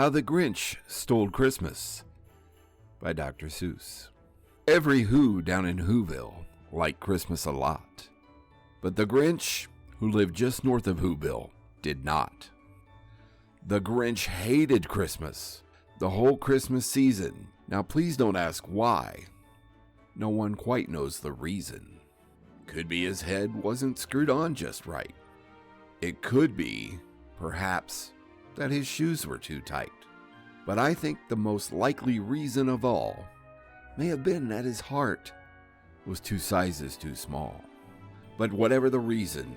How the Grinch Stole Christmas by Dr. Seuss. Every Who down in Whoville liked Christmas a lot, but the Grinch, who lived just north of Whoville, did not. The Grinch hated Christmas, the whole Christmas season. Now please don't ask why. No one quite knows the reason. Could be his head wasn't screwed on just right. It could be, perhaps, that his shoes were too tight. But I think the most likely reason of all may have been that his heart was 2 sizes too small. But whatever the reason,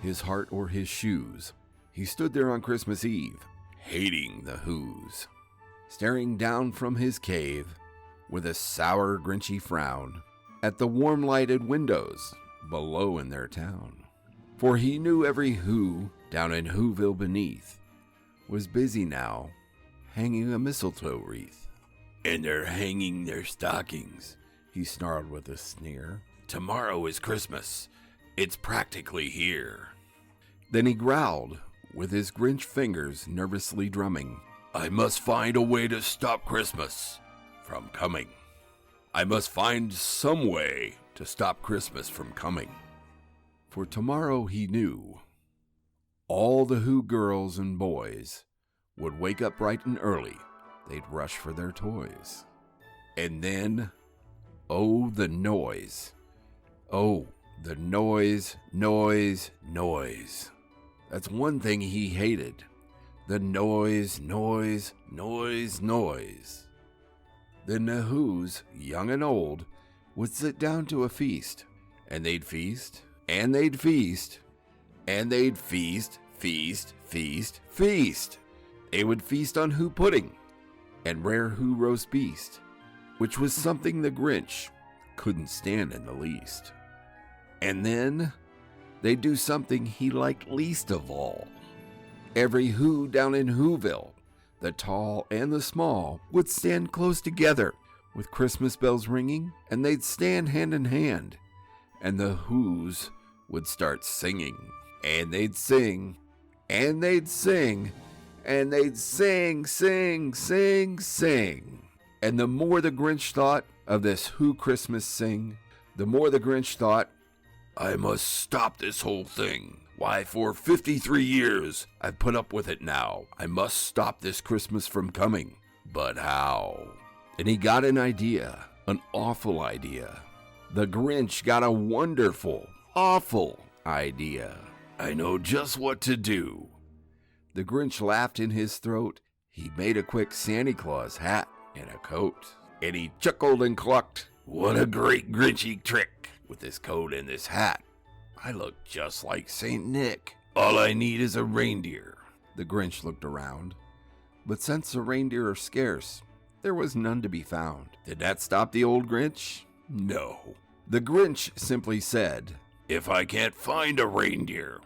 his heart or his shoes, he stood there on Christmas Eve, hating the Who's, staring down from his cave with a sour, grinchy frown at the warm-lighted windows below in their town. For he knew every Who down in Whoville beneath was busy now hanging a mistletoe wreath. And they're hanging their stockings, he snarled with a sneer. Tomorrow is Christmas. It's practically here. Then he growled, with his Grinch fingers nervously drumming. I must find a way to stop Christmas from coming. I must find some way to stop Christmas from coming. For tomorrow, he knew, all the Who girls and boys would wake up bright and early. They'd rush for their toys. And then, oh, the noise. Oh, the noise, noise, noise. That's one thing he hated. The noise, noise, noise, noise. Then the Who's, young and old, would sit down to a feast. And they'd feast, and they'd feast, and they'd feast, feast, feast, feast. They would feast on Who pudding and rare Who roast beast, which was something the Grinch couldn't stand in the least. And then they'd do something he liked least of all. Every Who down in Whoville, the tall and the small, would stand close together with Christmas bells ringing, and they'd stand hand in hand, and the Who's would start singing, and they'd sing, and they'd sing, and they'd sing, sing, sing, sing. And the more the Grinch thought of this Who Christmas sing, the more the Grinch thought, I must stop this whole thing. Why, for 53 years, I've put up with it now. I must stop this Christmas from coming. But how? And he got an idea, an awful idea. The Grinch got a wonderful, awful idea. I know just what to do. The Grinch laughed in his throat. He made a quick Santa Claus hat and a coat. And he chuckled and clucked. What a great Grinchy trick! With this coat and this hat, I look just like Saint Nick. All I need is a reindeer. The Grinch looked around. But since the reindeer are scarce, there was none to be found. Did that stop the old Grinch? No. The Grinch simply said, if I can't find a reindeer,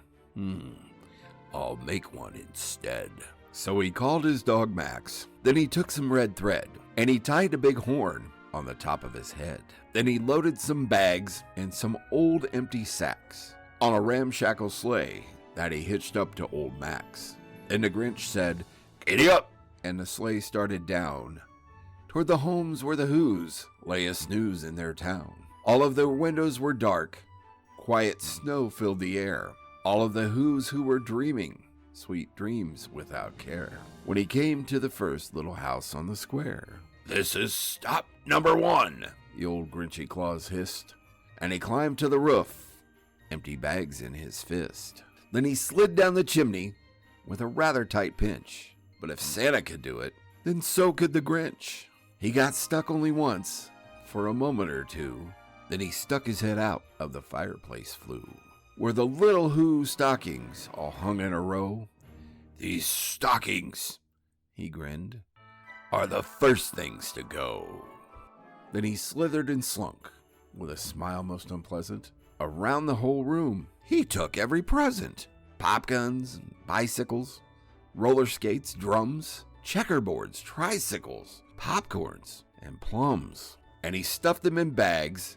I'll make one instead. So he called his dog Max. Then he took some red thread, and he tied a big horn on the top of his head. Then he loaded some bags and some old empty sacks on a ramshackle sleigh that he hitched up to old Max. And the Grinch said, giddy up! And the sleigh started down toward the homes where the Who's lay a snooze in their town. All of their windows were dark. Quiet snow filled the air. All of the Who's who were dreaming sweet dreams without care. When he came to the first little house on the square. This is stop number 1, the old Grinchy Claus hissed. And he climbed to the roof, empty bags in his fist. Then he slid down the chimney with a rather tight pinch. But if Santa could do it, then so could the Grinch. He got stuck only once, for a moment or two. Then he stuck his head out of the fireplace flue, where the little Who stockings all hung in a row. These stockings, he grinned, are the first things to go. Then he slithered and slunk, with a smile most unpleasant, around the whole room. He took every present, pop guns, bicycles, roller skates, drums, checkerboards, tricycles, popcorns, and plums. And he stuffed them in bags.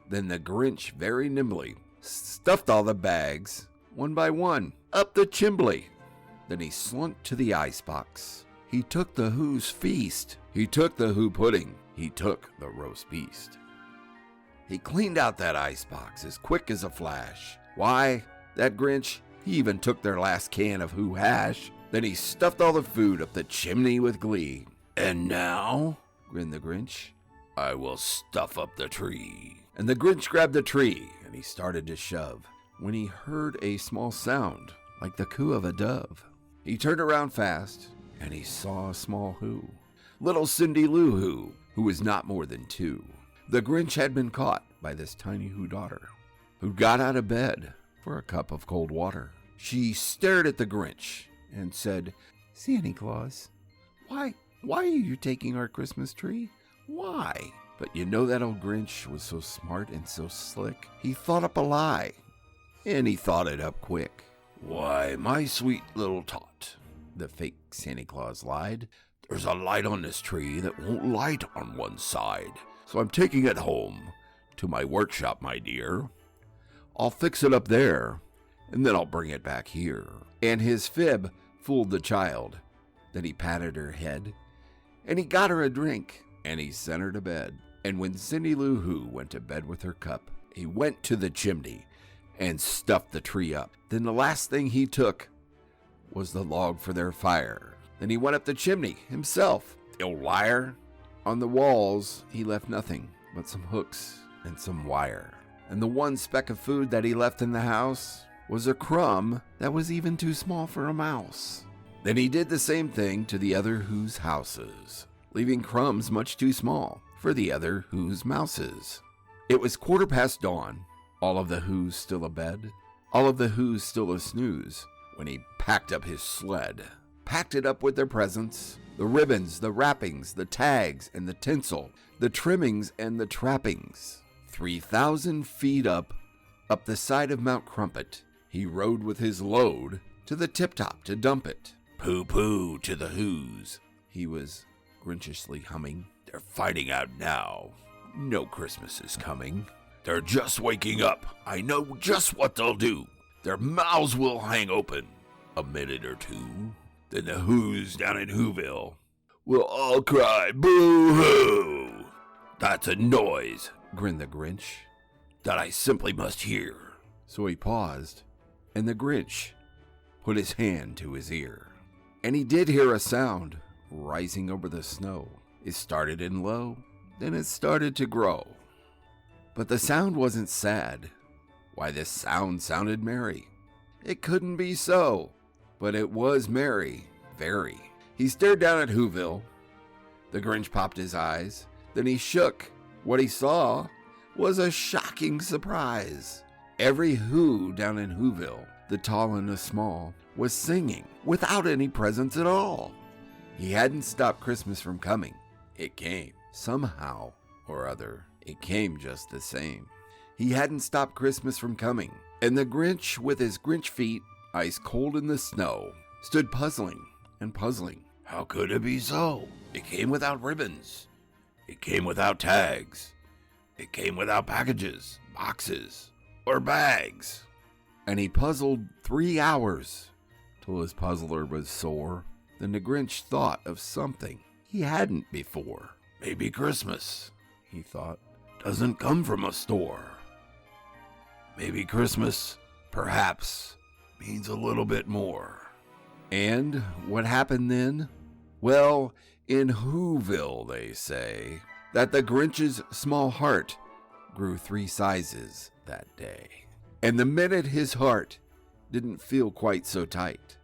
Then the Grinch very nimbly stuffed all the bags, one by one, up the chimbley. Then he slunk to the icebox He took the Who's feast. He took the Who pudding. He took the roast beast. He cleaned out that icebox as quick as a flash. Why, that Grinch, he even took their last can of Who hash. Then he stuffed all the food up the chimney with glee. And now, grinned the Grinch, I will stuff up the tree. And the Grinch grabbed the tree and he started to shove when he heard a small sound like the coo of a dove. He turned around fast and he saw a small Who. Little Cindy Lou who was not more than 2. The Grinch had been caught by this tiny Who daughter, who got out of bed for a cup of cold water. She stared at the Grinch and said, Santa Claus, why are you taking our Christmas tree? Why? But you know that old Grinch was so smart and so slick, he thought up a lie, and he thought it up quick. Why, my sweet little tot, the fake Santa Claus lied, there's a light on this tree that won't light on one side, so I'm taking it home to my workshop, my dear. I'll fix it up there, and then I'll bring it back here. And his fib fooled the child. Then he patted her head, and he got her a drink, and he sent her to bed. And when Cindy Lou Who went to bed with her cup, he went to the chimney and stuffed the tree up. Then the last thing he took was the log for their fire. Then he went up the chimney himself. The old liar. On the walls, he left nothing but some hooks and some wire. And the one speck of food that he left in the house was a crumb that was even too small for a mouse. Then he did the same thing to the other Who's houses, leaving crumbs much too small for the other Who's mouses. It was 1/4 dawn, all of the Who's still abed, all of the Who's still a snooze, when he packed up his sled, packed it up with their presents, the ribbons, the wrappings, the tags, and the tinsel, the trimmings and the trappings. 3,000 feet up the side of Mount Crumpet, he rode with his load to the tip-top to dump it. Pooh-pooh to the Who's, he was grinchishly humming. They're finding out now. No Christmas is coming. They're just waking up. I know just what they'll do. Their mouths will hang open a minute or two. Then the Who's down in Whoville will all cry boo-hoo. That's a noise, grinned the Grinch, that I simply must hear. So he paused, and the Grinch put his hand to his ear. And he did hear a sound rising over the snow. It started in low, then it started to grow. But the sound wasn't sad. Why, this sound sounded merry. It couldn't be so, but it was merry, very. He stared down at Whoville. The Grinch popped his eyes. Then he shook. What he saw was a shocking surprise. Every Who down in Whoville, the tall and the small, was singing without any presents at all. He hadn't stopped Christmas from coming. It came. Somehow or other, it came just the same. He hadn't stopped Christmas from coming. And the Grinch, with his Grinch feet ice cold in the snow, stood puzzling and puzzling. How could it be so? It came without ribbons. It came without tags. It came without packages, boxes, or bags. And he puzzled 3 hours till his puzzler was sore. Then the Grinch thought of something he hadn't before. Maybe Christmas, he thought, doesn't come from a store. Maybe Christmas, perhaps, means a little bit more. And what happened then? Well, in Whoville, they say that the Grinch's small heart grew 3 sizes that day. And the minute his heart didn't feel quite so tight,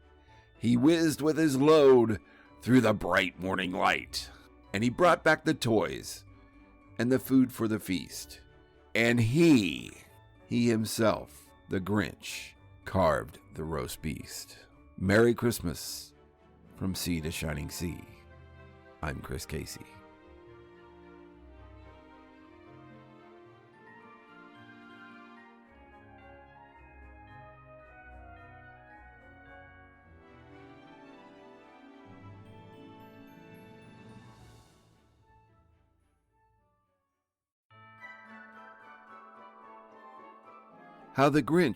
he whizzed with his load through the bright morning light. And he brought back the toys and the food for the feast. And he himself, the Grinch, carved the roast beast. Merry Christmas from sea to shining sea. I'm Chris Casey. How the Grinch